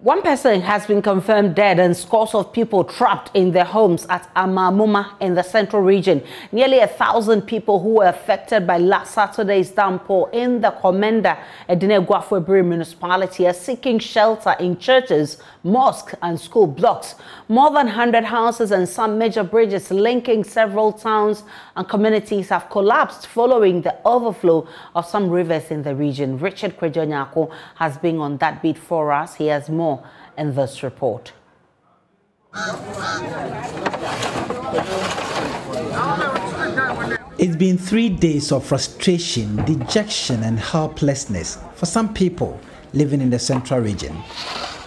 One person has been confirmed dead and scores of people trapped in their homes at Amamuma in the central region. Nearly 1,000 people who were affected by last Saturday's downpour in the Komenda Edine-Guafuebiri municipality are seeking shelter in churches, mosques and school blocks. More than 100 houses and some major bridges linking several towns and communities have collapsed following the overflow of some rivers in the region. Richard Quezo has been on that beat for us. He has more in this report. It's been 3 days of frustration, dejection and helplessness for some people living in the central region.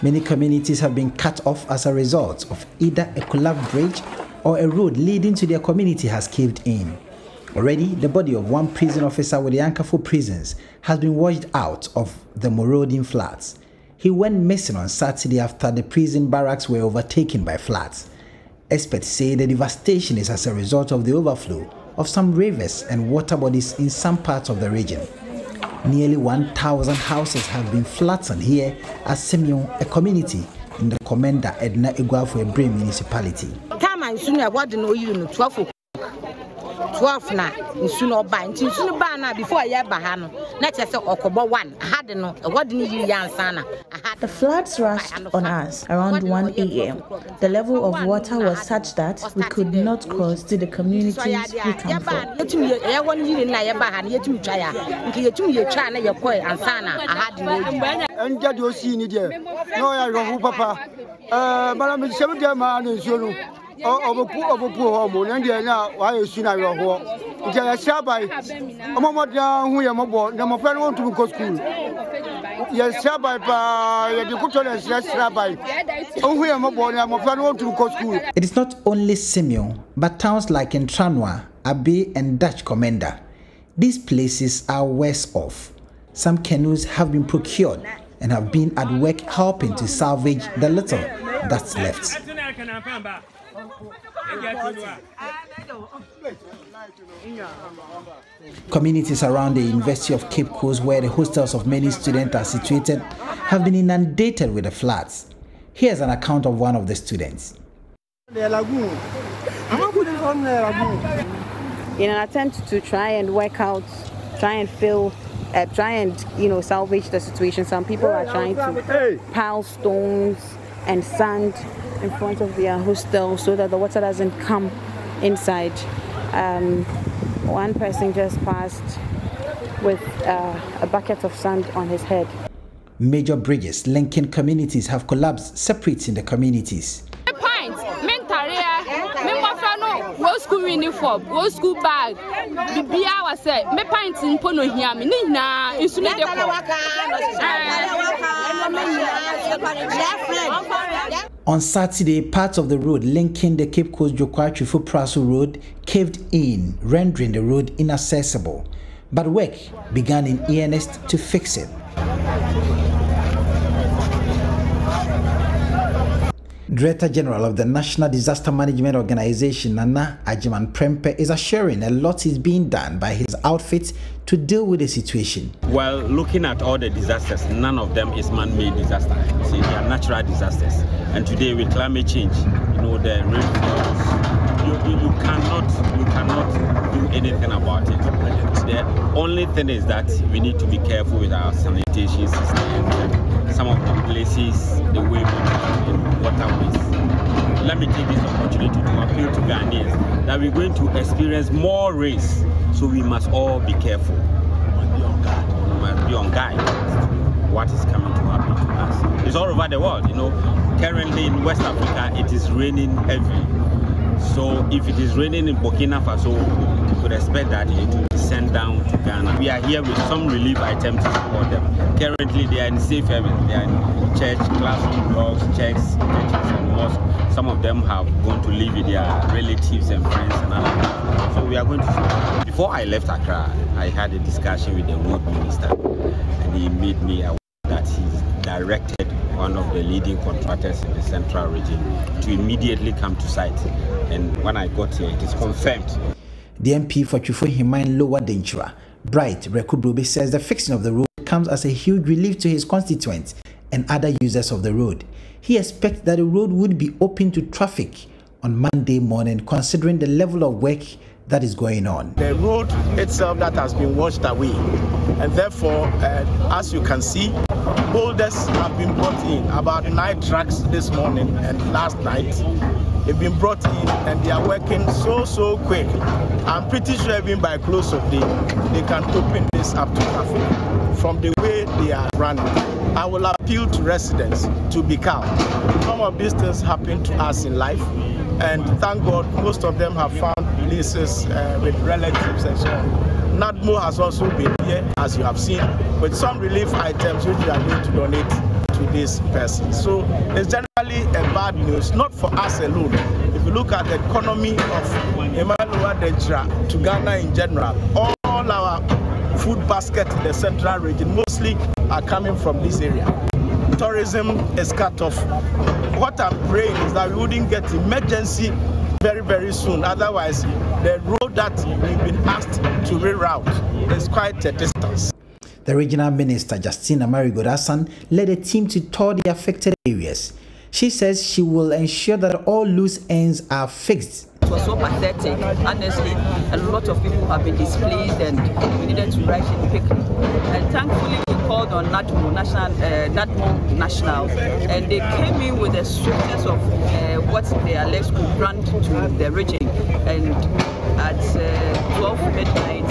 Many communities have been cut off as a result of either a collapsed bridge or a road leading to their community has caved in. Already, the body of one prison officer with the Ankafo prisons has been washed out of the marauding floods. He went missing on Saturday after the prison barracks were overtaken by floods. Experts say the devastation is as a result of the overflow of some rivers and water bodies in some parts of the region. Nearly 1,000 houses have been flattened here at Simeon, a community in the Komenda Edine-Guafuebiri municipality. 12 na nsuno ba nti nsuno ba na before ye ba ha no na chese okobo 1 had no what ni yi yansa na. The floods rushed on us around 1 a.m. The level of water was such that we could not cross to the communities we come from. It is not only Simeon, but towns like Entranwa, Abe and Dutch Komenda. These places are worse off. Some canoes have been procured and have been at work helping to salvage the little that's left. Communities around the University of Cape Coast, where the hostels of many students are situated, have been inundated with the floods. Here's an account of one of the students. In an attempt to try and work out, salvage the situation, some people are trying to pile stones and sand in front of their hostel so that the water doesn't come inside. One person just passed with a bucket of sand on his head. Major bridges linking communities have collapsed, separating the communities. Go school uniform, go school bag. Bibia was said, me pints in Pono here, me na On Saturday, parts of the road linking the Cape Coast Jokwa-Twifo Praso Road caved in, rendering the road inaccessible. But work began in earnest to fix it. Director General of the National Disaster Management Organization, Nana Ajiman Prempe, is assuring a lot is being done by his outfit to deal with the situation. Well, looking at all the disasters, none of them is man-made disaster. See, they are natural disasters. And today with climate change, the rainfalls, you cannot do anything about it. The only thing is that we need to be careful with our sanitation system. Some of the places, the way we waterways. Let me take this opportunity to appeal to Ghanaians that we're going to experience more rains, so we must all be careful. We must be on guard what is coming to happen to us. It's all over the world, Currently in West Africa, it is raining heavily. So if it is raining in Burkina Faso, you could expect that it will descend down to Ghana. We are here with some relief items to support them. Currently, they are in safe haven. They are in church, classroom, blocks, churches, and mosques. Some of them have gone to live with their relatives and friends and other. So we are going to support. Before I left Accra, I had a discussion with the road minister, and he made me aware that he's directed one of the leading contractors in the central region to immediately come to site. And when I got here, it is confirmed. The MP for Twifo Himan Lower Denchura, Bright Rekubrobe, says the fixing of the road comes as a huge relief to his constituents and other users of the road. He expects that the road would be open to traffic on Monday morning, considering the level of work that is going on. The road itself that has been washed away, and therefore, as you can see, boulders have been brought in. About 9 trucks this morning and last night. They've been brought in and they are working so quick. I'm pretty sure even by close of day, they can open this up to traffic from the way they are running. I will appeal to residents to be calm. Some of these things happen to us in life, and thank God most of them have found places with relatives and so on. NADMO has also been here, as you have seen, with some relief items which we are going to donate to this person. So it's generally a bad news, not for us alone. If you look at the economy of Emmanuel Dejra to Ghana in general, all our food basket in the central region mostly are coming from this area. Tourism is cut off. What I'm praying is that we wouldn't get emergency very soon. Otherwise, the road that we've been asked to reroute is quite a distance. The regional minister, Justina Marigodasan, led a team to tour the affected areas. She says she will ensure that all loose ends are fixed. It was so pathetic, honestly. A lot of people have been displaced and we needed to rush in quickly. And thankfully we called on NADMO National, and they came in with the swiftness of what they alleged could grant to the region. And at 12 midnight,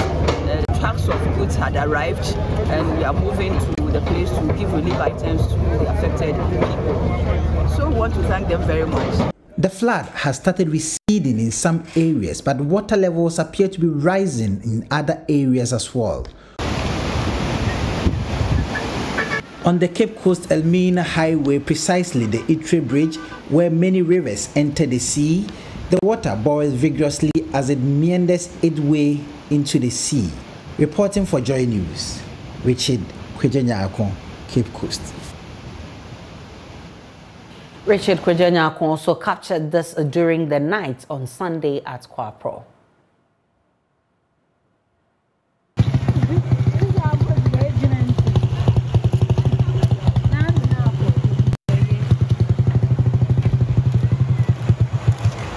trucks of goods had arrived and we are moving to the place to give relief items to the affected people. So we want to thank them very much. The flood has started receding in some areas, but water levels appear to be rising in other areas as well. On the Cape Coast Elmina Highway, precisely the Itre Bridge, where many rivers enter the sea, the water boils vigorously as it meanders its way into the sea. Reporting for JoyNews, Richard Kwejo, Cape Coast. Richard Kwejo also captured this during the night on Sunday at Kwapro.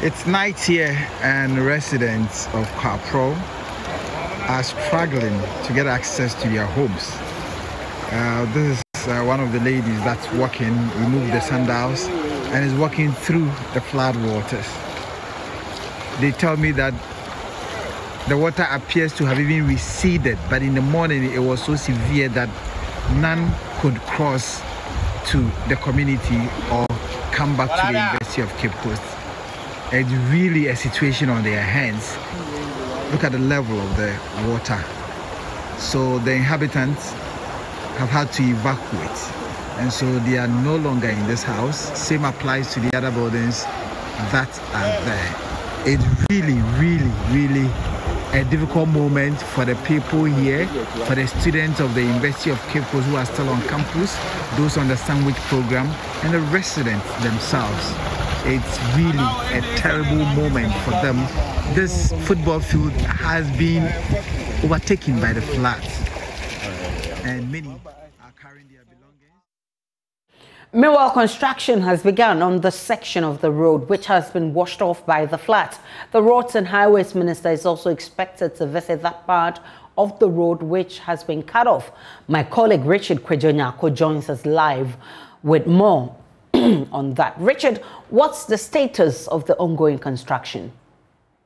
It's night here and residents of Kwapro are struggling to get access to their homes. This is one of the ladies that's walking, removed the sandals and is walking through the flood waters. They tell me that the water appears to have even receded, but in the morning it was so severe that none could cross to the community or come back to the University of Cape Coast. It's really a situation on their hands. Look at the level of the water. So the inhabitants have had to evacuate, and so they are no longer in this house. Same applies to the other buildings that are there. It's really a difficult moment for the people here, for the students of the University of Cape Coast who are still on campus, those who understand which program, and the residents themselves. It's really a terrible moment for them. This football field has been overtaken by the floods, and many are carrying their belongings. Meanwhile, construction has begun on the section of the road which has been washed off by the floods. The Roads and Highways Minister is also expected to visit that part of the road which has been cut off. My colleague Richard Kwejo joins us live with more on that. Richard, what's the status of the ongoing construction?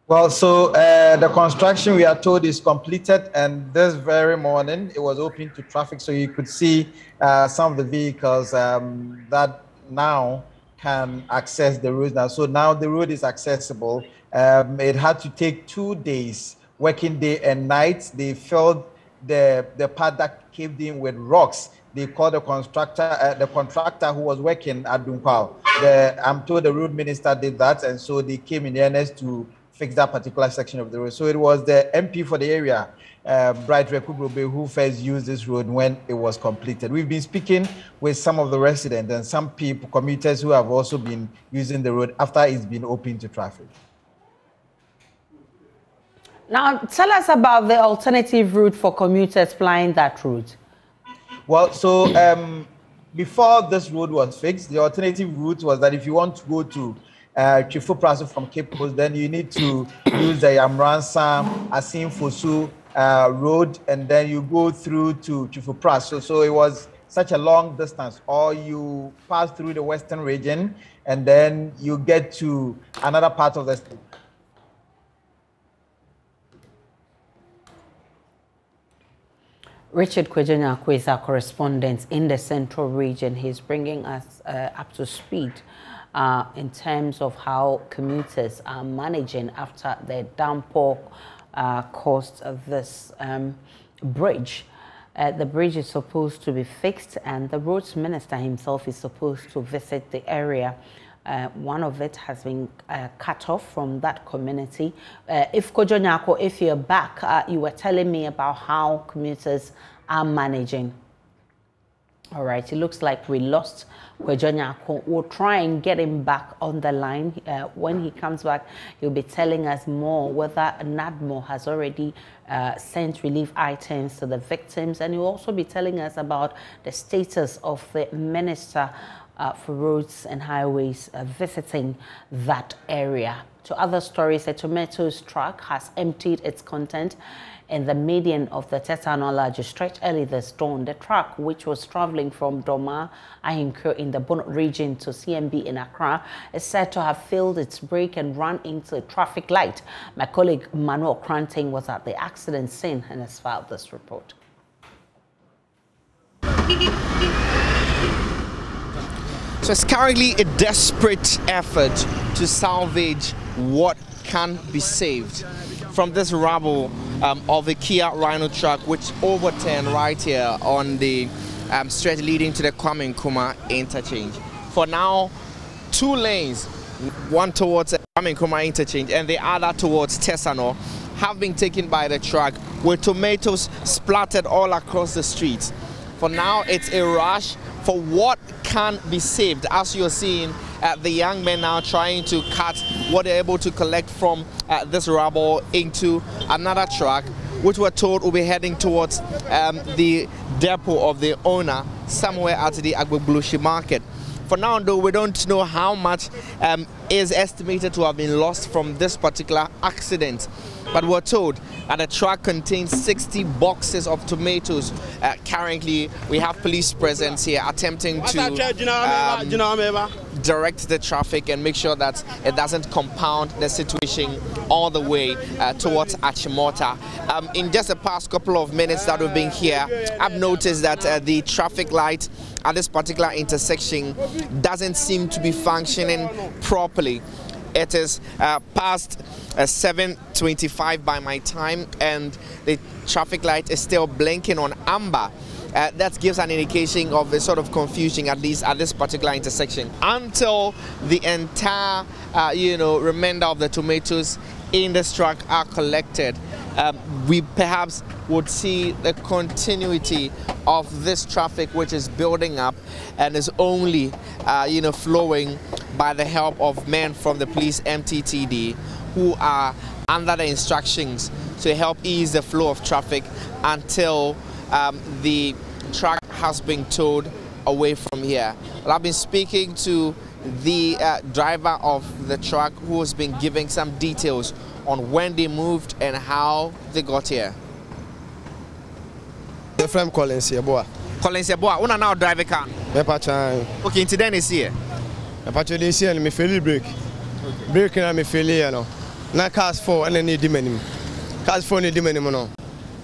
Well, so the construction, we are told, is completed, and this very morning it was open to traffic, so you could see some of the vehicles that now can access the road now. So now the road is accessible. It had to take 2 days, working day and night. They filled the part that caved in with rocks. They called the contractor who was working at Dunkwa. I'm told the road minister did that, and so they came in earnest to fix that particular section of the road. So it was the MP for the area, Bright Rekubrobe, who first used this road when it was completed. We've been speaking with some of the residents and some people, commuters who have also been using the road after it's been open to traffic. Now, tell us about the alternative route for commuters flying that route. Well, so before this road was fixed, the alternative route was that if you want to go to Chifo Praso from Cape Coast, then you need to use the Yamransa Asim Fosu road, and then you go through to Chifo Praso. So it was such a long distance, or you pass through the western region and then you get to another part of the state. Richard Quezo is our correspondent in the central region. He's bringing us up to speed in terms of how commuters are managing after the downpour caused this bridge. The bridge is supposed to be fixed, and the roads minister himself is supposed to visit the area. One of it has been cut off from that community. If Kojo Nyako, if you're back, you were telling me about how commuters are managing. All right, it looks like we lost Kojo Nyako. We'll try and get him back on the line. When he comes back, he'll be telling us more whether NADMO has already sent relief items to the victims, and he'll also be telling us about the status of the Minister for Roads and Highways visiting that area. To other stories, a tomatoes truck has emptied its content in the median of the Tesano-Alaje stretch early this dawn. The truck, which was traveling from Doma Ahinkyo in the Bono region to CMB in Accra, is said to have failed its brake and run into a traffic light. My colleague Manuel Kranting was at the accident scene and has filed this report. So it's currently a desperate effort to salvage what can be saved from this rubble of the Kia Rhino truck, which overturned right here on the stretch leading to the Kwame Nkrumah interchange. For now, 2 lanes, one towards Kwame Nkrumah interchange and the other towards Tesano, have been taken by the truck with tomatoes splattered all across the streets. For now, it's a rush for what can be saved, as you're seeing the young men now trying to cut what they're able to collect from this rubble into another truck, which we're told will be heading towards the depot of the owner somewhere at the Agboglushi market. For now, though, we don't know how much is estimated to have been lost from this particular accident. But we're told that the truck contains 60 boxes of tomatoes. Currently, we have police presence here attempting to direct the traffic and make sure that it doesn't compound the situation all the way towards Achimota. In just the past couple of minutes that we've been here, I've noticed that the traffic light at this particular intersection doesn't seem to be functioning properly. It is past 7:25 by my time, and the traffic light is still blinking on amber. That gives an indication of a sort of confusion, at least at this particular intersection. Until the entire, remainder of the tomatoes in this truck are collected, we perhaps would see the continuity of this traffic, which is building up and is only, flowing by the help of men from the police MTTD, who are under the instructions to help ease the flow of traffic until the truck has been towed away from here. Well, I've been speaking to the driver of the truck, who has been giving some details on when they moved and how they got here. The friend Collins here, boy. Collins here, boy. Una now drive a car. Okay, incident is here. This here, me feel break. Break na me feel here no. Na cars 4 and need dimenim. Cars 4 need dimenim no.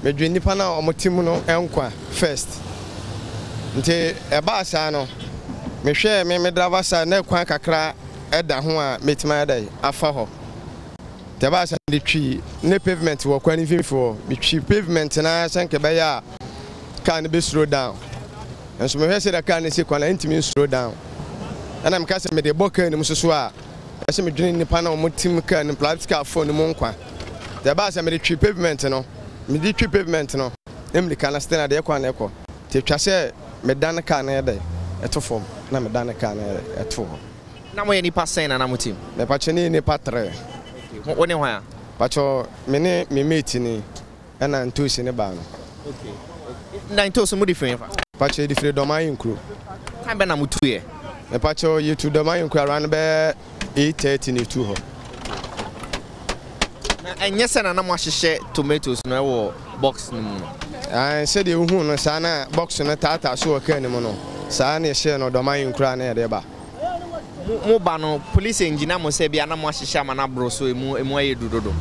Me dwe nipa na omotim no enkwa first. Nti e ba sa no. Me hwe me driver sa na kwan kakra eda ho a metima eda afa ho. Te ba sa de twi ne pavement wo kwan fifo. Me twi pavement na senke be ya car ne be slow down. And so me hwe se da car ne se kwan ntimi slow down. And I'm casting me the book and Musua. I see me drinking the panel, Mutim can and plastic for the Monkwa. The bass I made a tree pavement, no. Me did tree pavement, no. Emily can stand at the Equan Echo. Take Chasse, Medana can a day, at 2 form, na Medana can at 2. Now, any passing and I'm with him. The Pachini ne patre. When you are, Pacho, me meeting and I'm 2 in a ban. Okay. 9 to somebody for Pache the free domain crew. time ben amutu here? Me pacho you to the man around be 8:30 ni tu ho. And yes, and I'm share tomatoes no box no. I said you who no sana box no tata so okay ni mo no. Sa na share no do man kura na de ba. Mo ba no police engineer mo say bia na mo hihia ma na bro so emu ayedudodo.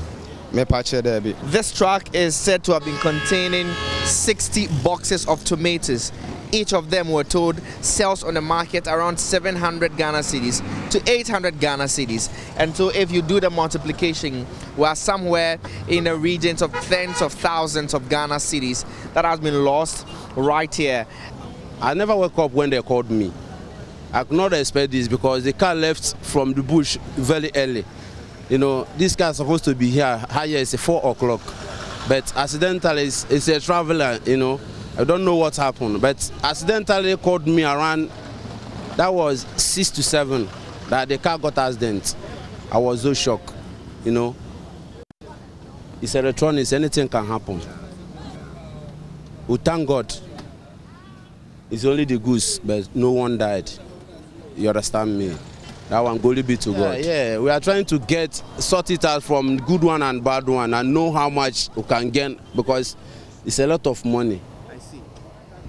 Me pacho there be. This truck is said to have been containing 60 boxes of tomatoes. Each of them, were told, sells on the market around 700 Ghana cedis to 800 Ghana cedis. And so if you do the multiplication, we are somewhere in the regions of tens of thousands of Ghana cedis that has been lost right here. I never woke up when they called me. I could not expect this because the car left from the bush very early. You know, this car is supposed to be here higher, it's 4 o'clock. But accidentally, it's a traveler, you know. I don't know what happened, but accidentally called me around, that was 6 to 7, that the car got accident. I was so shocked, you know. It's electronics, anything can happen. We thank God. It's only the goose, but no one died. You understand me? That one, glory be to God. Yeah, we are trying to sort it out from good one and bad one and know how much we can gain because it's a lot of money.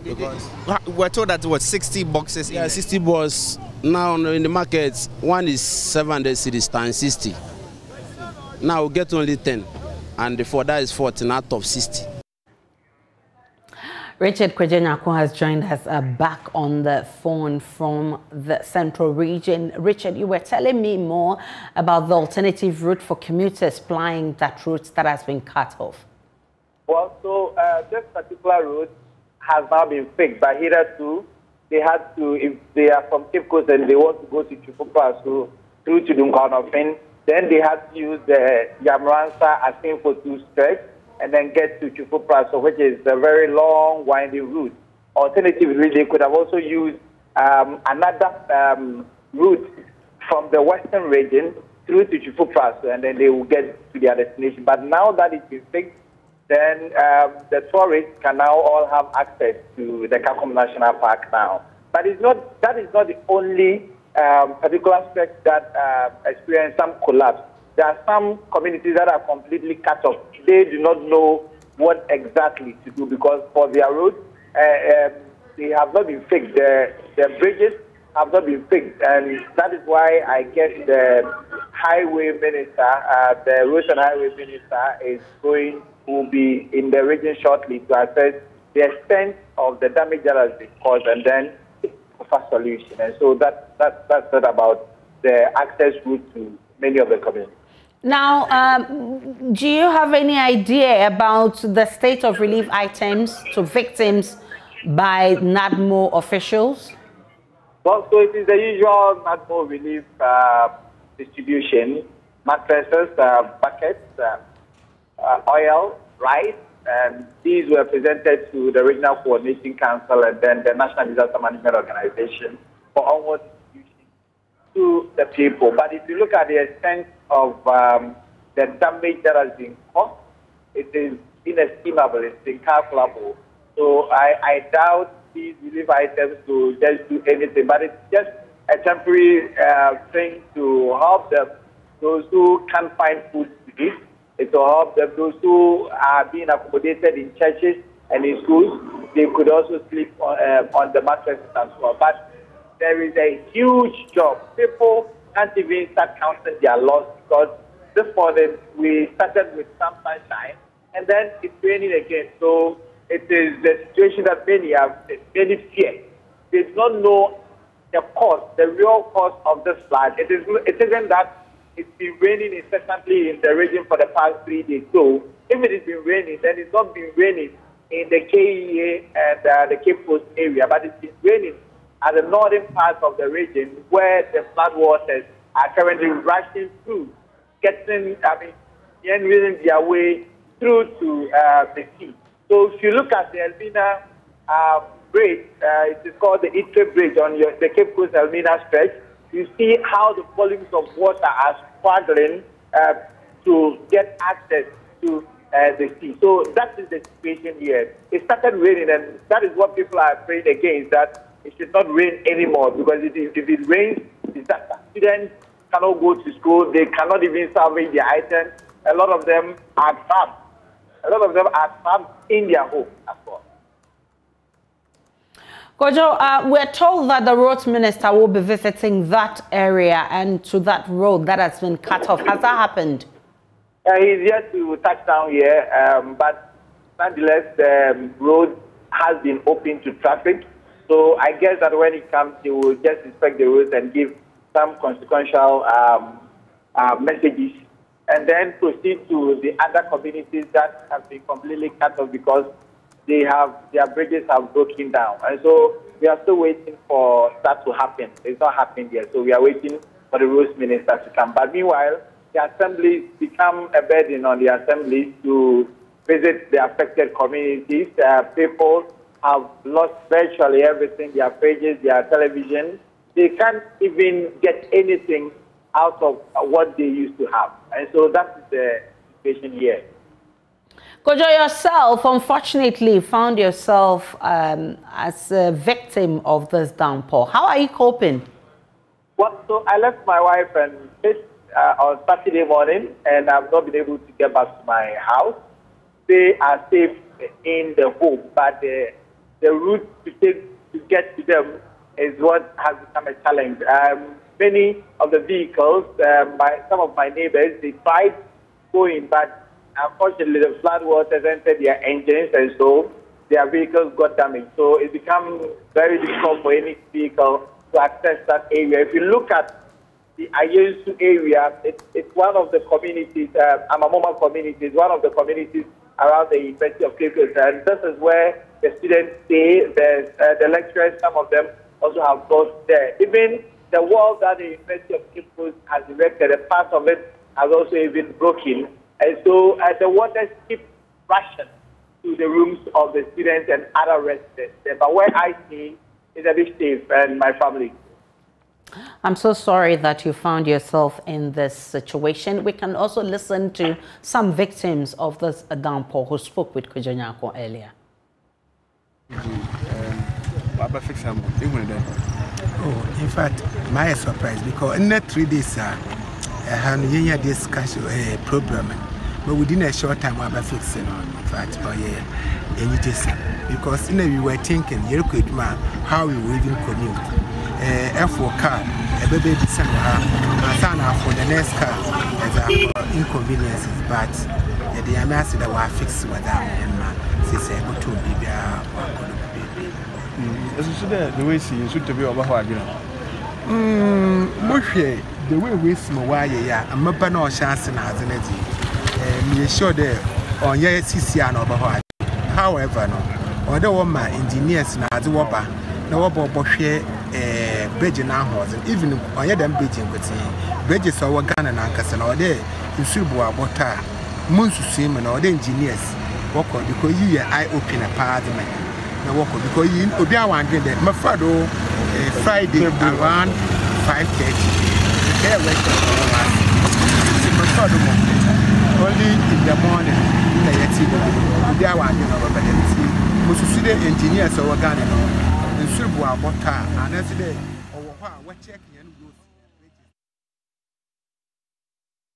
Because we're told that there were 60 boxes. Yeah, 60 boxes. Now in the market, one is 700 cedis times 60. Now we get only 10, and for that is 14 out of 60. Richard Kwejenyako has joined us back on the phone from the central region. Richard, you were telling me more about the alternative route for commuters plying that route that has been cut off. Well, so this particular route has now been fixed, but hitherto they had to, if they are from Cape Coast and they want to go to Chufupa, so through to Dunkanofin, then they had to use the Yamransa Asinfotu stretch and then get to Chufupa, so which is a very long, winding route. Alternatively, they could have also used another route from the western region through to Chufupa, and then they will get to their destination. But now that it's been fixed, then the tourists can now all have access to the Kakom National Park now. But that is not the only particular stretch that experienced some collapse. There are some communities that are completely cut off. They do not know what exactly to do because for their roads, they have not been fixed. The bridges have not been fixed. And that is why I guess the highway minister, the roads and highway minister will be in the region shortly to assess the extent of the damage that has been caused and then offer solution. And so that's about the access route to many of the communities. Now, do you have any idea about the state of relief items to victims by NADMO officials? Well, so it is the usual NADMO relief distribution, mattresses, buckets, oil, rice, and these were presented to the Regional Coordination Council and then the National Disaster Management Organization for onward distribution to the people. But if you look at the extent of the damage that has been caused, it is inestimable, it's incalculable. So I doubt these relief items to just do anything, but it's just a temporary thing to help them, those who can't find food to eat. It will help them, those who are being accommodated in churches and in schools, they could also sleep on the mattresses as well. But there is a huge job. People can't even start counting their loss because this morning we started with some sunshine and then it's raining again. So it is the situation that many fear. They do not know the cause, the real cause of this flood. It isn't that it's been raining incessantly in the region for the past 3 days. So if it has been raining, then it's not been raining in the KEA and the Cape Coast area, but it's been raining at the northern part of the region where the flood waters are currently rushing through, using their way through to the sea. So if you look at the Elmina bridge, it is called the Itre Bridge on the Cape Coast Elmina stretch, you see how the volumes of water are struggling to get access to the sea. So that is the situation here. It started raining, and that is what people are afraid against, that it should not rain anymore, because if it rains, disaster. Students cannot go to school. They cannot even salvage their items. A lot of them are trapped. A lot of them are trapped in their home as well. Quezo, we're told that the roads minister will be visiting that area and to that road that has been cut off. Has that happened? He's yet to touch down here, but nonetheless, the road has been open to traffic. So I guess that when he comes, he will just inspect the roads and give some consequential messages, and then proceed to the other communities that have been completely cut off because their bridges have broken down. And so we are still waiting for that to happen. It's not happening yet. So we are waiting for the roads minister to come. But meanwhile, the assemblies become a burden on the assemblies to visit the affected communities. People have lost virtually everything, their pages, their television. They can't even get anything out of what they used to have. And so that is the situation here. Quezo, yourself, unfortunately, found yourself as a victim of this downpour. How are you coping? Well, so I left my wife and kids on Saturday morning, and I've not been able to get back to my house. They are safe in the home, but the route to get to them is what has become a challenge. Many of the vehicles, some of my neighbors, they tried going, but unfortunately, the flood waters entered their engines, and so their vehicles got damaged. So it becomes very difficult for any vehicle to access that area. If you look at the Ayensu area, it's one of the communities, Amamoma community, is one of the communities around the University of Quezo, and this is where the students stay. The lecturers, some of them also have got there. Even the wall that the University of Quezo has erected, a part of it has also even broken. And so the waters keep rushing to the rooms of the students and other residents. But where I stay is a bit safe, and my family. I'm so sorry that you found yourself in this situation. We can also listen to some victims of this downpour who spoke with Quezo Nyako earlier. Oh, in fact, my surprise, because in the 3 days, I had a discussion problem. But within a short time, we fix it. In fact, because we were thinking, how we will even commute. For car, a baby for the next car as inconveniences, but the ambassador that were fixed with them and says, go to baby. The way she should be over again. The way we see why, I'm not no chance in has energy. Me sure there on your CCN over. However, no, other woman engineers now as wobber, no about share bridge now horse, and even on your damn bridging with bridges over Ghana and Ankas or there in Subua Bota, Munsu Sim and all the engineers walk on because you eye open a parliament. Now walk on because you Obiawan get that. My father Friday around 5:30. There went my father only in the morning. Obiawan, you know, but then most engineers over Ghana.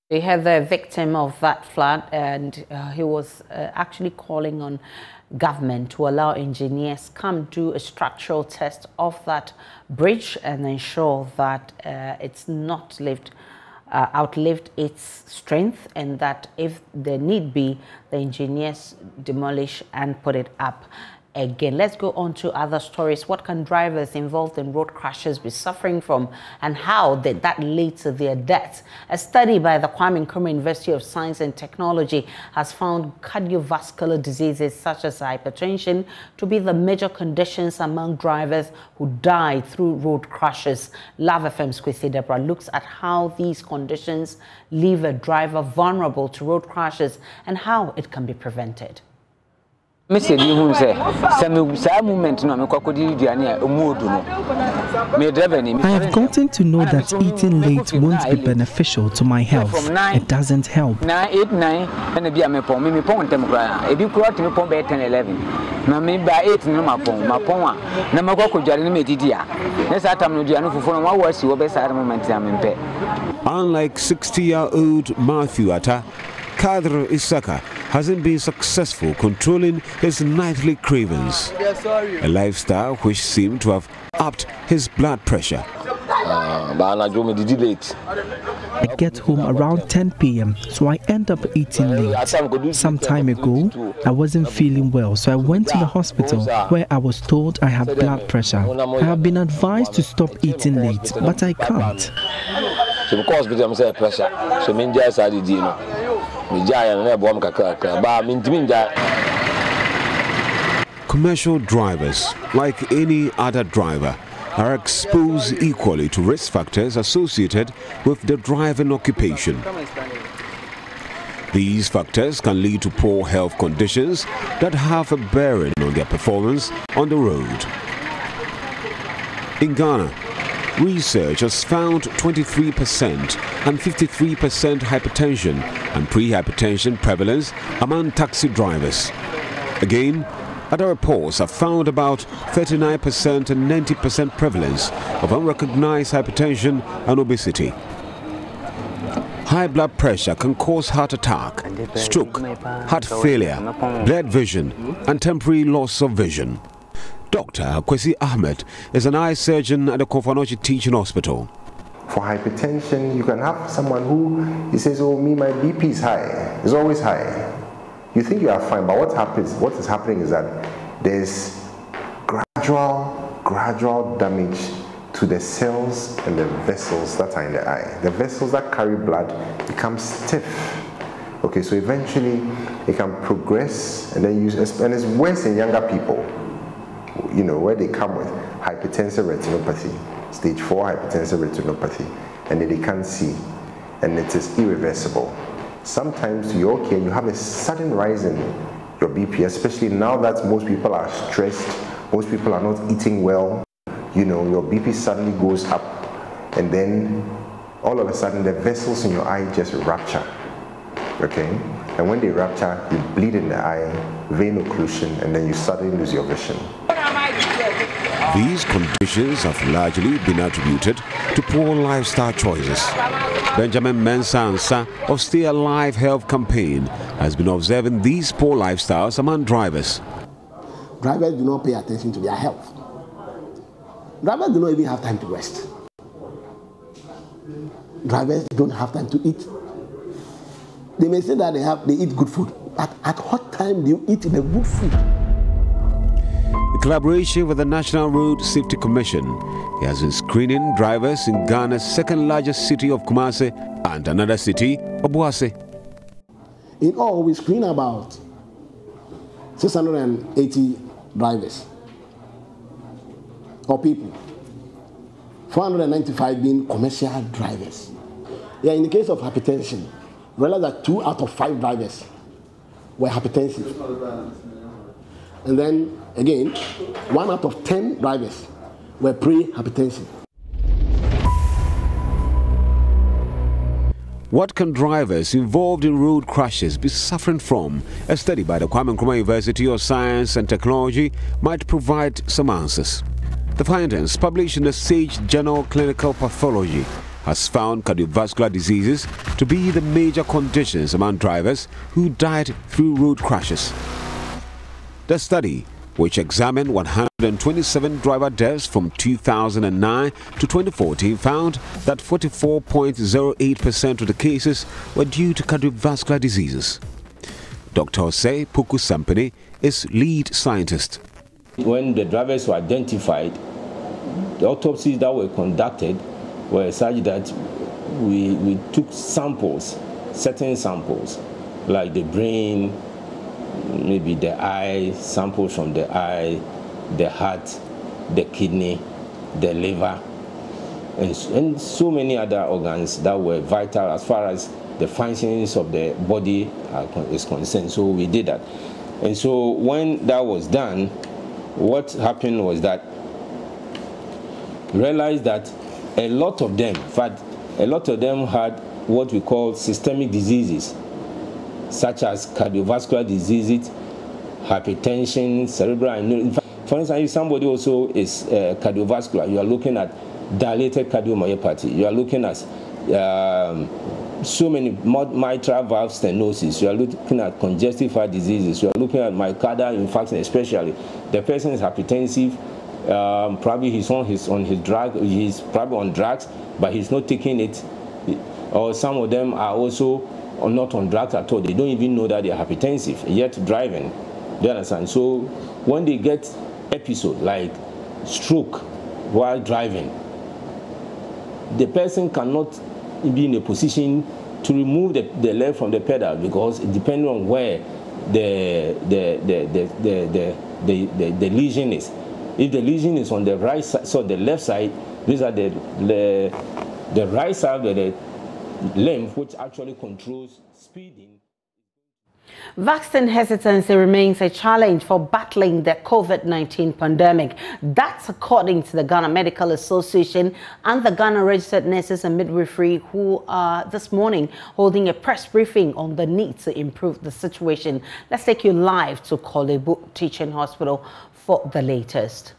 We had the victim of that flood, and he was actually calling on government to allow engineers come do a structural test of that bridge and ensure that it's not outlived its strength, and that if there need be, the engineers demolish and put it up again. Let's go on to other stories. What can drivers involved in road crashes be suffering from, and how did that lead to their deaths? A study by the Kwame Nkrumah University of Science and Technology has found cardiovascular diseases such as hypertension to be the major conditions among drivers who die through road crashes. Love FM's Quezo Deborah looks at how these conditions leave a driver vulnerable to road crashes and how it can be prevented. Message you say, some moment no me kwakodi duane a omuodu no have gotten to know that eating late won't be beneficial to my health. It doesn't help. Unlike 60-year-old Matthew Atta, Kadr Isaka hasn't been successful controlling his nightly cravings, a lifestyle which seemed to have upped his blood pressure. I get home around 10 p.m, so I end up eating late. Some time ago, I wasn't feeling well, so I went to the hospital where I was told I have blood pressure. I have been advised to stop eating late, but I can't. Commercial drivers, like any other driver, are exposed equally to risk factors associated with the driving occupation. These factors can lead to poor health conditions that have a bearing on their performance on the road. In Ghana, research has found 23% and 53% hypertension and pre-hypertension prevalence among taxi drivers. Again, other reports have found about 39% and 90% prevalence of unrecognized hypertension and obesity. High blood pressure can cause heart attack, stroke, heart failure, blurred vision, and temporary loss of vision. Dr. Quezo Ahmed is an eye surgeon at the Kofanochi Teaching Hospital. For hypertension, you can have someone who he says, "Oh, my BP is high. It's always high." You think you are fine, but what is happening is that there's gradual damage to the cells and the vessels that are in the eye. The vessels that carry blood become stiff. Okay, so eventually it can progress, and then and it's worse in younger people. You know, where they come with hypertensive retinopathy, stage 4 hypertensive retinopathy, and then they can't see, and it is irreversible. Sometimes you're okay, you have a sudden rise in your BP, especially now that most people are stressed, most people are not eating well. You know, your BP suddenly goes up, and then all of a sudden the vessels in your eye just rupture. Okay? And when they rupture, you bleed in the eye, vein occlusion, and then you suddenly lose your vision. These conditions have largely been attributed to poor lifestyle choices. Benjamin Mensah of Stay Alive Health Campaign has been observing these poor lifestyles among drivers. Drivers do not pay attention to their health. Drivers do not even have time to rest. Drivers don't have time to eat. They may say that they eat good food, but at what time do you eat the good food? In collaboration with the National Road Safety Commission, he has been screening drivers in Ghana's second largest city of Kumasi and another city, Obuasi. In all, we screen about 680 drivers or people, 495 being commercial drivers. Yeah, in the case of hypertension, we realized that 2 out of 5 drivers were hypertensive. And then, again, 1 out of 10 drivers were pre-hypertensive. What can drivers involved in road crashes be suffering from? A study by the Kwame Nkrumah University of Science and Technology might provide some answers. The findings, published in the Sage Journal Clinical Pathology, has found cardiovascular diseases to be the major conditions among drivers who died through road crashes. The study, which examined 127 driver deaths from 2009 to 2014, found that 44.08% of the cases were due to cardiovascular diseases. Dr. Jose Puku Sampini is lead scientist. When the drivers were identified, the autopsies that were conducted were such that we took samples, certain samples, like the brain, maybe the eye, samples from the eye, the heart, the kidney, the liver, and so many other organs that were vital as far as the functions of the body is concerned. So we did that. And so when that was done, what happened was that realized that a lot of them, in fact, a lot of them had what we call systemic diseases, such as cardiovascular diseases, hypertension, cerebral. In fact, for instance, if somebody also is cardiovascular, you are looking at dilated cardiomyopathy. You are looking at so many mitral valve stenosis. You are looking at congestive heart diseases. You are looking at myocardial infarction, especially. The person is hypertensive. Probably he's on his drug. He's probably on drugs, but he's not taking it. Or some of them are also not on drugs at all. They don't even know that they are hypertensive, yet driving. Do you understand? So when they get episode like stroke while driving, the person cannot be in a position to remove the leg from the pedal, because depending on where the lesion is. If the lesion is on the right side, so the left side, these are the right side of the limb, which actually controls speeding. Vaccine hesitancy remains a challenge for battling the COVID-19 pandemic. That's according to the Ghana Medical Association and the Ghana Registered Nurses and Midwifery, who are this morning holding a press briefing on the need to improve the situation. Let's take you live to Quezo Teaching Hospital for the latest.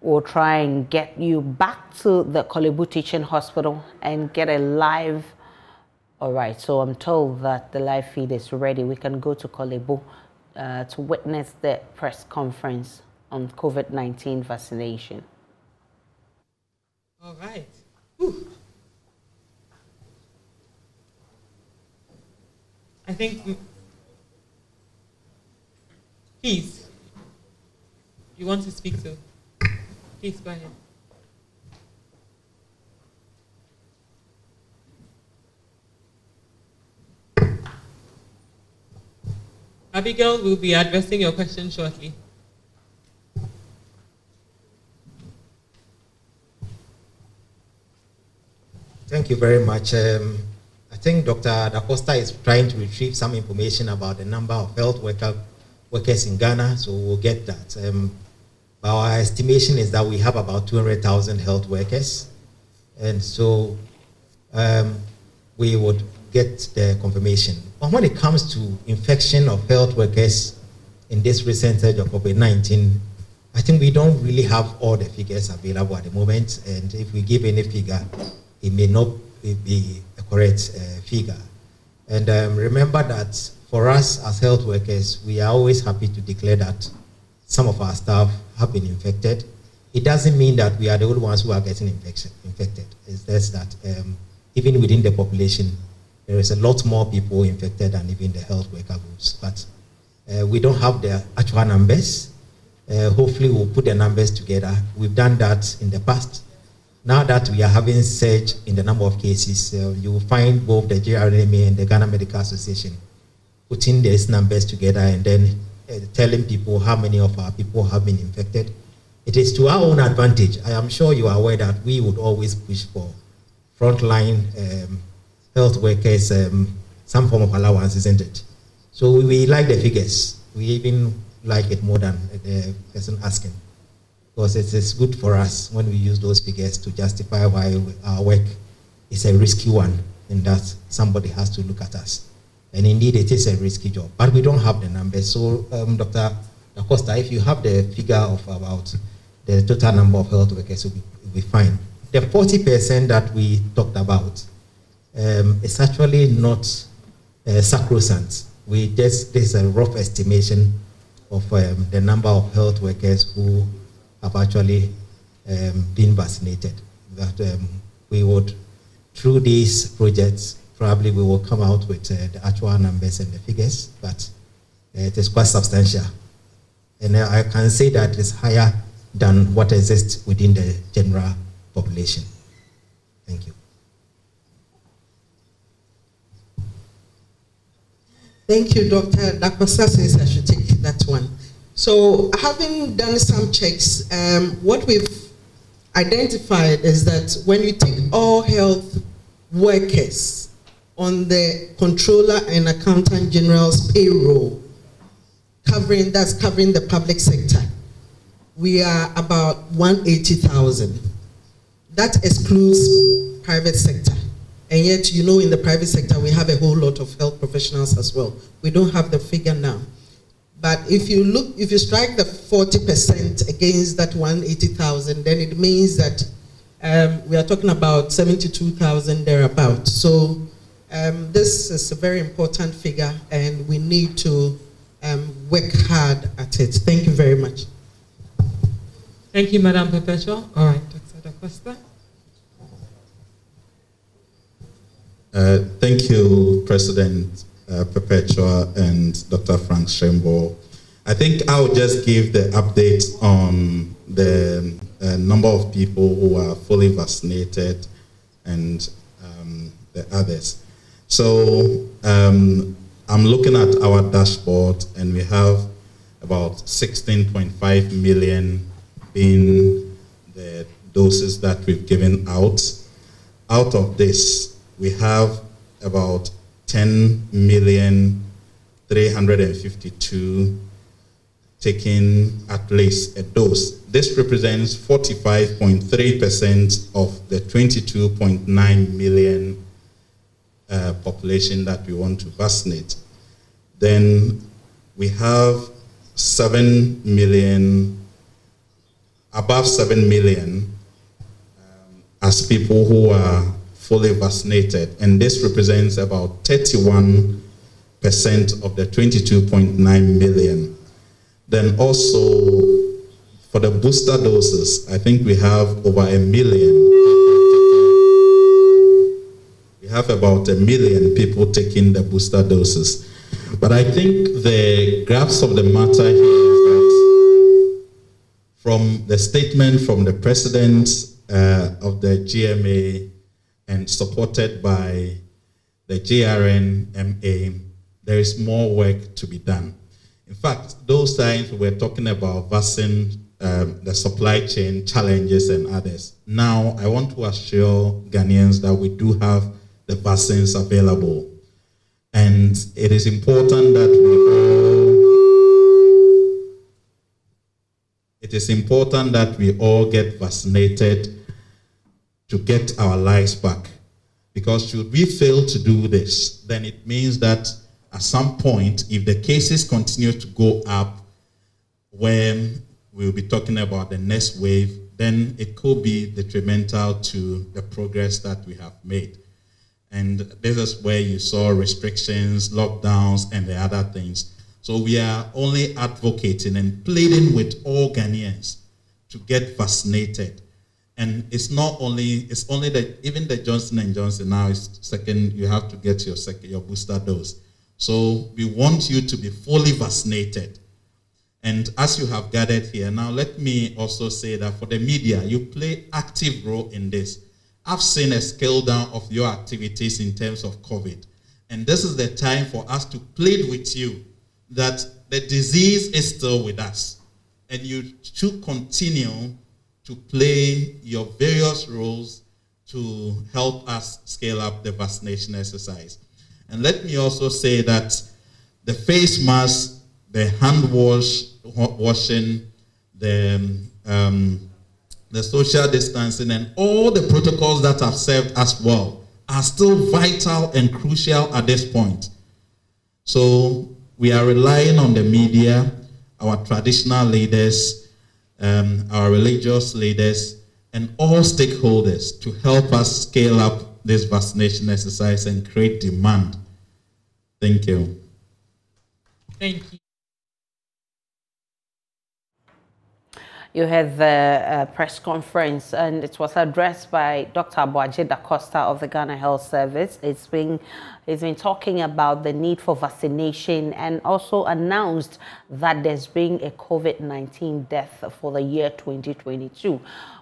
We'll try and get you back to the Quezo Teaching Hospital and get a live. All right, so I'm told that the live feed is ready. We can go to Quezo to witness the press conference on COVID-19 vaccination. All right. Whew. I think, please, you want to speak to? Please go ahead. Abigail will be addressing your question shortly. Thank you very much. I think Dr. Da Costa is trying to retrieve some information about the number of health workers in Ghana, so we'll get that. Our estimation is that we have about 200,000 health workers, and so we would get the confirmation. But when it comes to infection of health workers in this recent surge of COVID-19, I think we don't really have all the figures available at the moment, and if we give any figure, it may not be a correct figure. And remember that for us as health workers, we are always happy to declare that some of our staff have been infected. It doesn't mean that we are the only ones who are getting infected. It's just that even within the population, there is a lot more people infected than even the health worker groups. But we don't have the actual numbers. Hopefully we'll put the numbers together. We've done that in the past. Now that we are having surge in the number of cases, you will find both the JRNMA and the Ghana Medical Association putting these numbers together and then telling people how many of our people have been infected. It is to our own advantage. I am sure you are aware that we would always push for frontline health workers some form of allowance, isn't it? So we like the figures. We even like it more than the person asking, because it is good for us when we use those figures to justify why our work is a risky one and that somebody has to look at us. And indeed, it is a risky job, but we don't have the numbers. So, Dr. Da Costa, if you have the figure of about the total number of health workers, will be fine. The 40% that we talked about is actually not sacrosanct. This is a rough estimation of the number of health workers who have actually been vaccinated. That we would, through these projects, probably we will come out with the actual numbers and the figures, but it is quite substantial. And I can say that it's higher than what exists within the general population. Thank you. Thank you, Dr. Da Costa says I should take that one. So having done some checks, what we've identified is that when you take all health workers on the Controller and Accountant General's payroll, covering the public sector, we are about 180,000. That excludes private sector. And yet, you know, in the private sector, we have a whole lot of health professionals as well. We don't have the figure now. But if you strike the 40% against that 180,000, then it means that we are talking about 72,000 thereabout. So this is a very important figure, and we need to work hard at it. Thank you very much. Thank you, Madam Perpetua. All right, Dr. Da Costa. Thank you, President Perpetua and Dr. Frank Shembo. I think I'll just give the update on the number of people who are fully vaccinated and the others. So I'm looking at our dashboard, and we have about 16.5 million being the doses that we've given out. Out of this, we have about 10,352,000 taking at least a dose. This represents 45.3% of the 22.9 million population that we want to vaccinate. Then we have 7 million, above 7 million as people who are fully vaccinated, and this represents about 31% of the 22.9 million. Then also for the booster doses, I think we have over 1 million. We have about 1 million people taking the booster doses. But I think the graphs of the matter here is that from the statement from the president of the GMA and supported by the JRNMA, there is more work to be done. In fact, those times we were talking about vaccine, the supply chain challenges and others. Now, I want to assure Ghanaians that we do have the vaccines available. And it is important that we all get vaccinated to get our lives back. Because should we fail to do this, then it means that at some point, if the cases continue to go up, when we'll be talking about the next wave, then it could be detrimental to the progress that we have made. And this is where you saw restrictions, lockdowns, and the other things. So we are only advocating and pleading with all Ghanaians to get vaccinated. And it's only that even the Johnson & Johnson now is second, you have to get your booster dose. So we want you to be fully vaccinated. And as you have gathered here, now let me also say that for the media, you play active role in this. I've seen a scale down of your activities in terms of COVID. And this is the time for us to plead with you that the disease is still with us. And you should continue to play your various roles to help us scale up the vaccination exercise. And let me also say that the face mask, the hand washing, the social distancing, and all the protocols that have served us well are still vital and crucial at this point. So we are relying on the media, our traditional leaders, our religious leaders, and all stakeholders to help us scale up this vaccination exercise and create demand. Thank you. Thank you. You had the press conference, and it was addressed by Dr. Aisha Da Costa of the Ghana Health Service. He's been talking about the need for vaccination and also announced that there's been a COVID-19 death for the year 2022.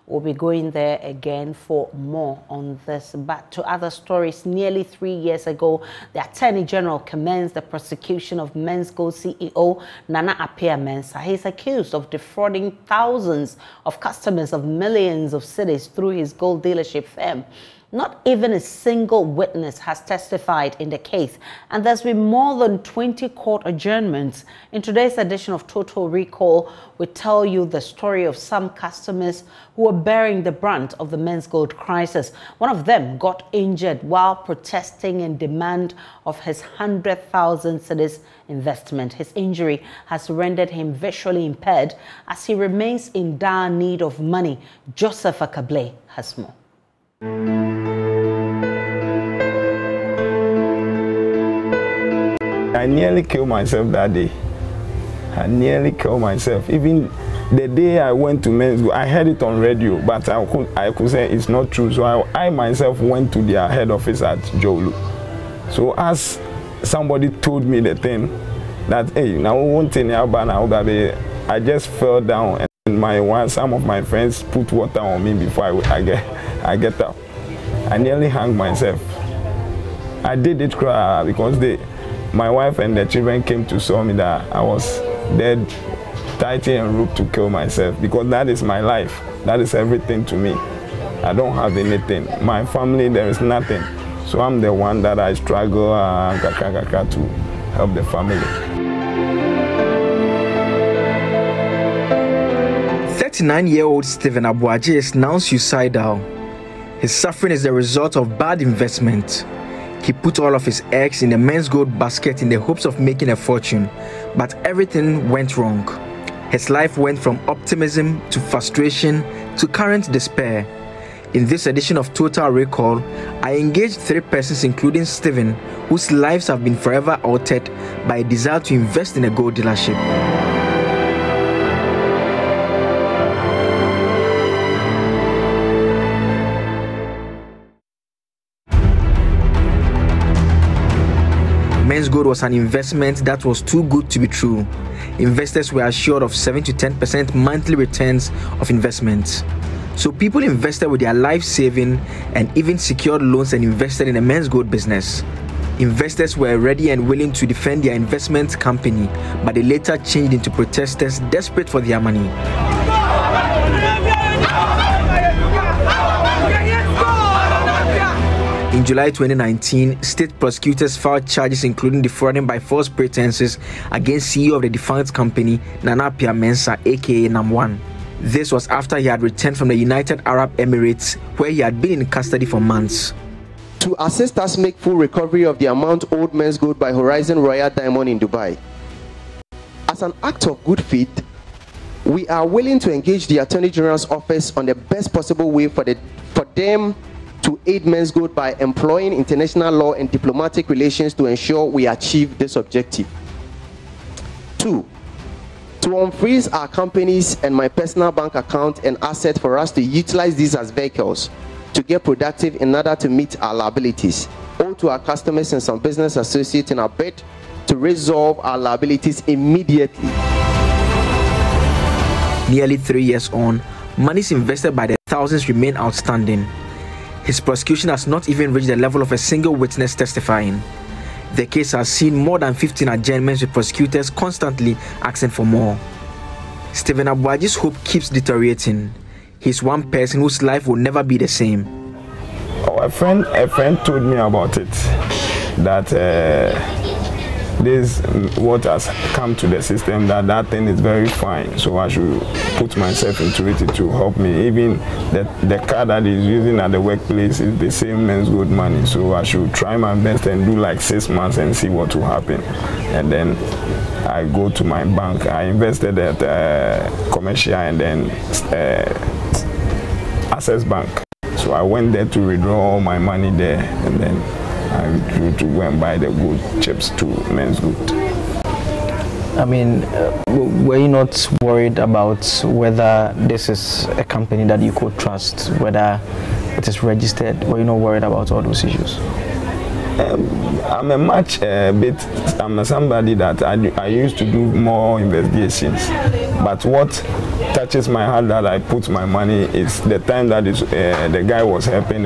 We'll be going there again for more on this. But to other stories, nearly 3 years ago, the Attorney General commenced the prosecution of Men's Gold CEO Nana Appiah Mensah. He's accused of defrauding thousands of customers of millions of cedis through his gold dealership firm. Not even a single witness has testified in the case, and there's been more than 20 court adjournments. In today's edition of Total Recall, we tell you the story of some customers who are bearing the brunt of the men's gold crisis. One of them got injured while protesting in demand of his 100,000 cedis investment. His injury has rendered him visually impaired as he remains in dire need of money. Joseph Akable has more. I nearly killed myself that day. I nearly killed myself. Even the day I went to men's school, I heard it on radio, but I could say it's not true. So I myself went to their head office at Jolu. So as somebody told me the thing, that hey, now one thing I just fell down, and some of my friends put water on me before I get up. I nearly hung myself. I did it cry because my wife and the children came to saw me that I was dead, tied and rope to kill myself, because that is my life. That is everything to me. I don't have anything. My family, there is nothing. So I'm the one that I struggle to help the family. 39-year-old Stephen Abuaji is now suicidal. His suffering is the result of bad investment. He put all of his eggs in the men's gold basket in the hopes of making a fortune, but everything went wrong. His life went from optimism to frustration to current despair. In this edition of Total Recall, I engaged 3 persons including Stephen, whose lives have been forever altered by a desire to invest in a gold dealership. Men's gold was an investment that was too good to be true. Investors were assured of 7 to 10% monthly returns of investments. So people invested with their life saving and even secured loans and invested in a men's gold business. Investors were ready and willing to defend their investment company, but they later changed into protesters desperate for their money. In July 2019, state prosecutors filed charges including defrauding by false pretenses against CEO of the defunct company, Nana Pia Mensah, aka Nam1. This was after he had returned from the United Arab Emirates, where he had been in custody for months. To assist us make full recovery of the amount owed men's gold by Horizon Royal Diamond in Dubai. As an act of good faith, we are willing to engage the Attorney General's office on the best possible way for them to aid men's gold by employing international law and diplomatic relations to ensure we achieve this objective. 2. To unfreeze our companies and my personal bank account and asset for us to utilize these as vehicles to get productive in order to meet our liabilities, or to our customers and some business associates in our bid to resolve our liabilities immediately. Nearly 3 years on, monies invested by the thousands remain outstanding. His prosecution has not even reached the level of a single witness testifying. The case has seen more than 15 adjournments with prosecutors constantly asking for more. Stephen Abuaji's hope keeps deteriorating. He's one person whose life will never be the same. Oh, a friend told me about it, that this what has come to the system, that thing is very fine, so I should put myself into it to help me. Even the car that is using at the workplace is the same men's gold money, so I should try my best and do like 6 months and see what will happen. And then I go to my bank. I invested at Commercial and then Access Bank, so I went there to withdraw all my money there, and then I withdrew to go and buy the gold chips to men's gold. I mean, were you not worried about whether this is a company that you could trust, whether it is registered? Were you not worried about all those issues? I'm somebody that I used to do more investigations, but what touches my heart that I put my money is the time that the guy was helping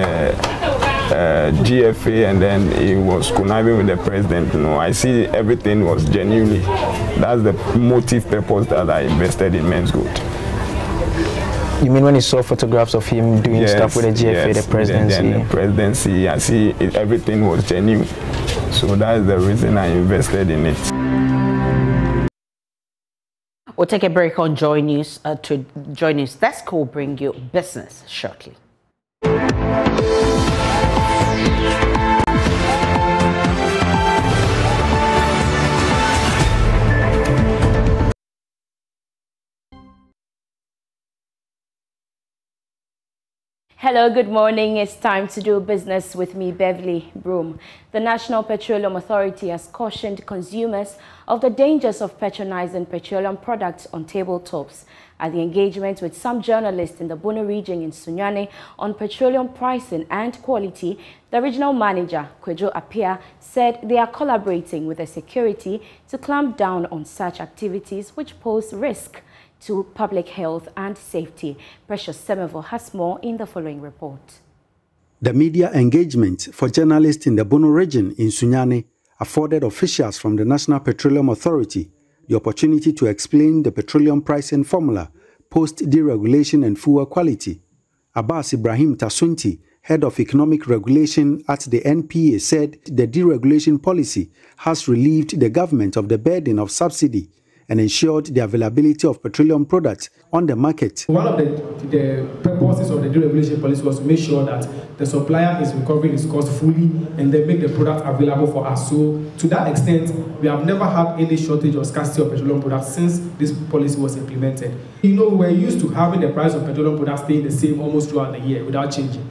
GFA, and then he was conniving with the president. You know, I see everything was genuinely. That's the motive purpose that I invested in men's gold. You mean when you saw photographs of him doing stuff with the GFA, the presidency? The presidency, I see everything was genuine. So that's the reason I invested in it. We'll take a break on Joy News. To Joy News Desk will bring you business shortly. Hello, good morning. It's time to do business with me, Beverly Broom. The National Petroleum Authority has cautioned consumers of the dangers of patronizing petroleum products on tabletops. At the engagement with some journalists in the Bono region in Sunyani on petroleum pricing and quality, the regional manager, Quezo Apia, said they are collaborating with the security to clamp down on such activities which pose risk to public health and safety. Precious Semevo has more in the following report. The media engagement for journalists in the Bono region in Sunyani afforded officials from the National Petroleum Authority the opportunity to explain the petroleum pricing formula, post-deregulation and fuel quality. Aisha Ibrahim Tasunti, head of economic regulation at the NPA, said the deregulation policy has relieved the government of the burden of subsidy and ensured the availability of petroleum products on the market. One of the purposes of the deregulation policy was to make sure that the supplier is recovering its cost fully and they make the product available for us. So to that extent, we have never had any shortage or scarcity of petroleum products since this policy was implemented. You know, we're used to having the price of petroleum products staying the same almost throughout the year without changing.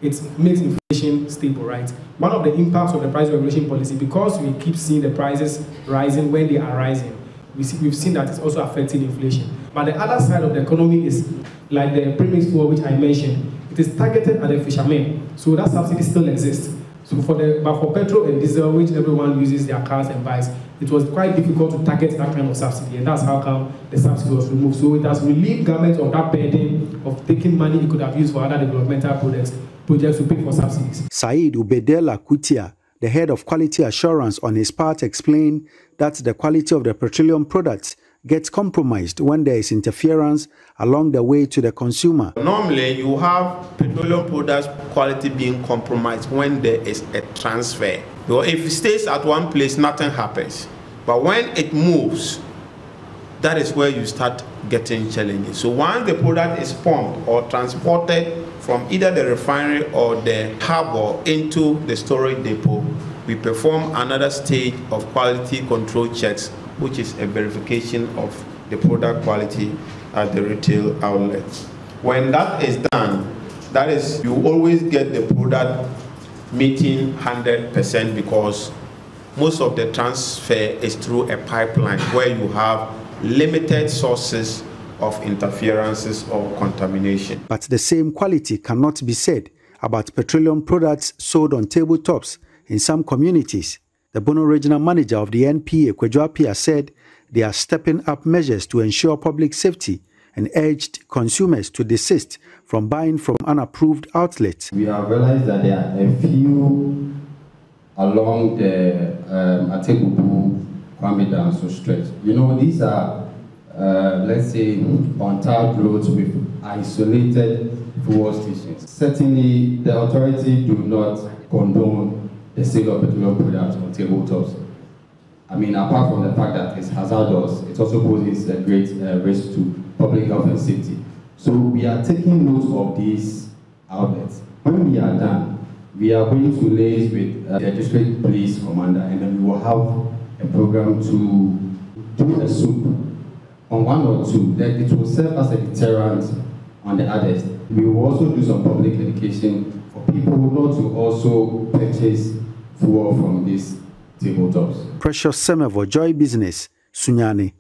It makes inflation stable, right? One of the impacts of the price regulation policy, because we keep seeing the prices rising when they are rising, we've seen that it's also affecting inflation. But the other side of the economy is like the premix fuel, which I mentioned. It is targeted at the fishermen, so that subsidy still exists. So but for petrol and diesel, which everyone uses their cars and buys, it was quite difficult to target that kind of subsidy, and that's how come the subsidy was removed. So it has relieved government of that burden of taking money it could have used for other developmental projects to pay for subsidies. Said Ubedela Kutia, the head of quality assurance, on his part explained that the quality of the petroleum products gets compromised when there is interference along the way to the consumer. Normally, you have petroleum products quality being compromised when there is a transfer. So if it stays at one place, nothing happens. But when it moves, that is where you start getting challenges. So once the product is pumped or transported from either the refinery or the harbor into the storage depot, we perform another stage of quality control checks, which is a verification of the product quality at the retail outlets. When that is done, that is, you always get the product meeting 100% because most of the transfer is through a pipeline where you have limited sources of interferences or contamination. But the same quality cannot be said about petroleum products sold on tabletops in some communities. The Bono regional manager of the NPA, Quezo Apia, said they are stepping up measures to ensure public safety and urged consumers to desist from buying from unapproved outlets. We have realized that there are a few along the Ategubu, Kwame Danso stretch. You know, these are, let's say, untarred roads with isolated fuel stations. Certainly, the authority do not condone the sale of petroleum products on tabletops. I mean, apart from the fact that it's hazardous, it also poses a great risk to public health and safety. So we are taking note of these outlets. When we are done, we are going to liaise with the district police commander, and then we will have a program to do a soup on one or two, that it will serve as a deterrent on the others. We will also do some public education for people not to also purchase fuel from these tabletops. Precious Semevo, Joy Business, Sunyani.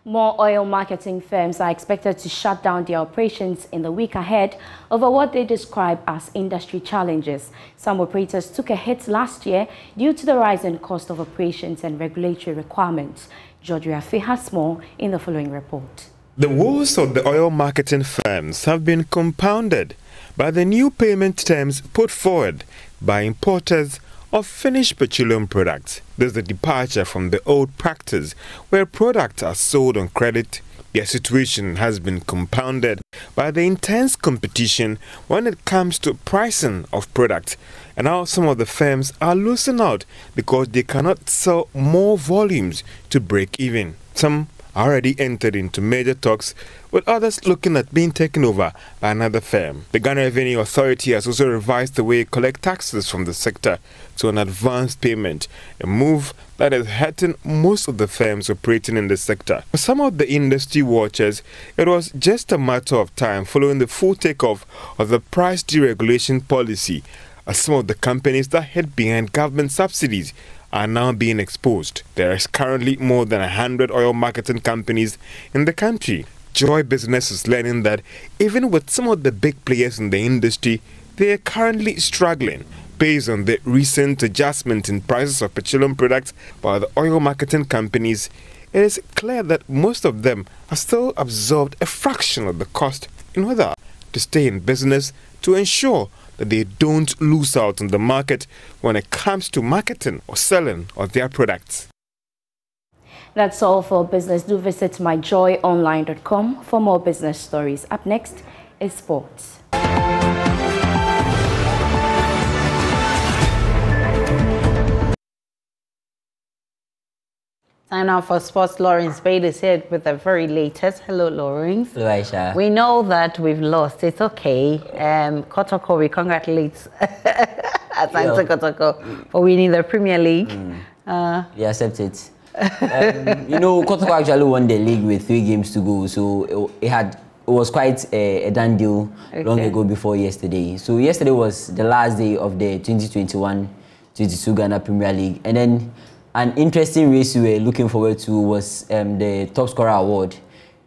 More oil marketing firms are expected to shut down their operations in the week ahead over what they describe as industry challenges. Some operators took a hit last year due to the rise in cost of operations and regulatory requirements. George Rafi has more in the following report. The woes of the oil marketing firms have been compounded by the new payment terms put forward by importers of finished petroleum products. There's a departure from the old practice where products are sold on credit, Their situation has been compounded by the intense competition when it comes to pricing of products, and now some of the firms are losing out because they cannot sell more volumes to break even. Some already entered into major talks, with others looking at being taken over by another firm. The Ghana Revenue Authority has also revised the way it collects taxes from the sector to an advanced payment, a move that is hurting most of the firms operating in the sector. For some of the industry watchers, it was just a matter of time following the full takeoff of the price deregulation policy, as some of the companies that hid behind government subsidies are now being exposed. There is currently more than 100 oil marketing companies in the country. Joy Business is learning that even with some of the big players in the industry, they are currently struggling. Based on the recent adjustment in prices of petroleum products by the oil marketing companies, it is clear that most of them have still absorbed a fraction of the cost in order to stay in business, to ensure that they don't lose out on the market when it comes to marketing or selling of their products. That's all for business. Do visit myjoyonline.com for more business stories. Up next is sports. Time now for sports. Lawrence Bade is here with the very latest. Hello, Lawrence. Hello, Aisha. We know that we've lost. It's okay. Kotoko, we congratulate Asante Kotoko for winning the Premier League. We accept it. You know, Kotoko actually won the league with 3 games to go, so it was quite a done deal long ago before yesterday. So yesterday was the last day of the 2021-22 Ghana Premier League, and then an interesting race we were looking forward to was the top scorer award.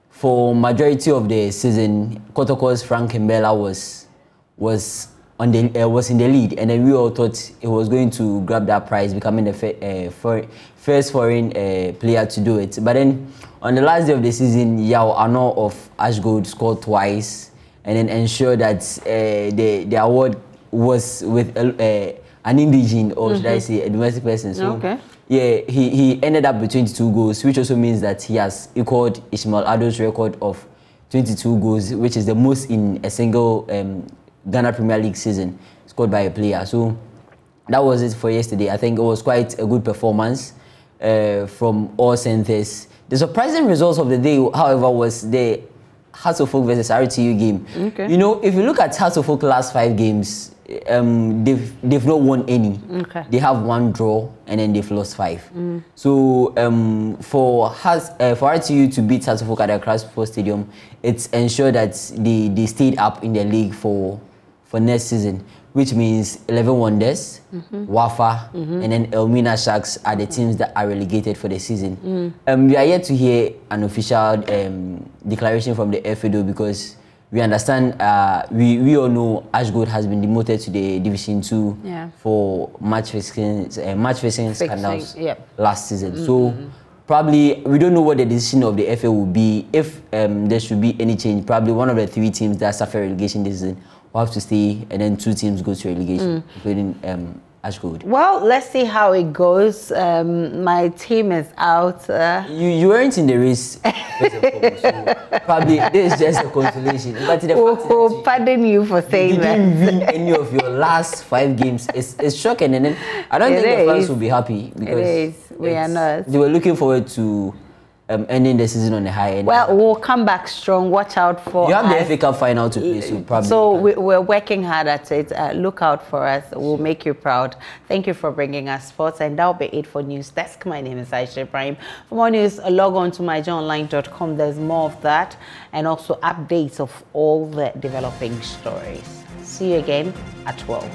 For majority of the season, Kotoko's Frank Mbella was in the lead, and then we all thought he was going to grab that prize, becoming the first foreign player to do it. But then on the last day of the season, Yao Ano of Ashgold scored twice, and then ensured that the award was with an indigene, or should I say a domestic person. So yeah, he ended up with 22 goals, which also means that he has equaled Ishmael Ado's record of 22 goals, which is the most in a single Ghana Premier League season scored by a player. So that was it for yesterday. I think it was quite a good performance from all centers. The surprising results of the day, however, was the Hearts of Oak versus RTU game. You know, if you look at Hearts of Oak last 5 games, they've not won any. They have 1 draw and then they've lost 5. So for RTU to beat Hearts of Oak at the Accra Sports Stadium, it's ensured that they stayed up in the league for next season, which means 11 Wonders, Wafa, and then Elmina Sharks are the teams that are relegated for the season. We are yet to hear an official declaration from the FADO, because we understand, we all know Ashgold has been demoted to the Division 2 for match fixing scandals last season. So probably we don't know what the decision of the FA will be. If there should be any change, probably one of the 3 teams that suffer relegation this season will have to stay, and then 2 teams go to relegation, including Ashgold. Well, let's see how it goes. My team is out. You weren't in the race. So probably this is just a consolation. But the pardon you for saying that. You didn't win any of your last 5 games. It's shocking, and then I don't think the fans will be happy, because we are not. They were looking forward to ending the season on a high end. Well, we'll come back strong. Watch out for you have the FA Cup final to play, so probably. So we're working hard at it. Look out for us. We'll make you proud. Thank you for bringing us sports, and that'll be it for News Desk. My name is Aisha Ibrahim. For more news, log on to myjoyonline.com. There's more of that, and also updates of all the developing stories. See you again at 12.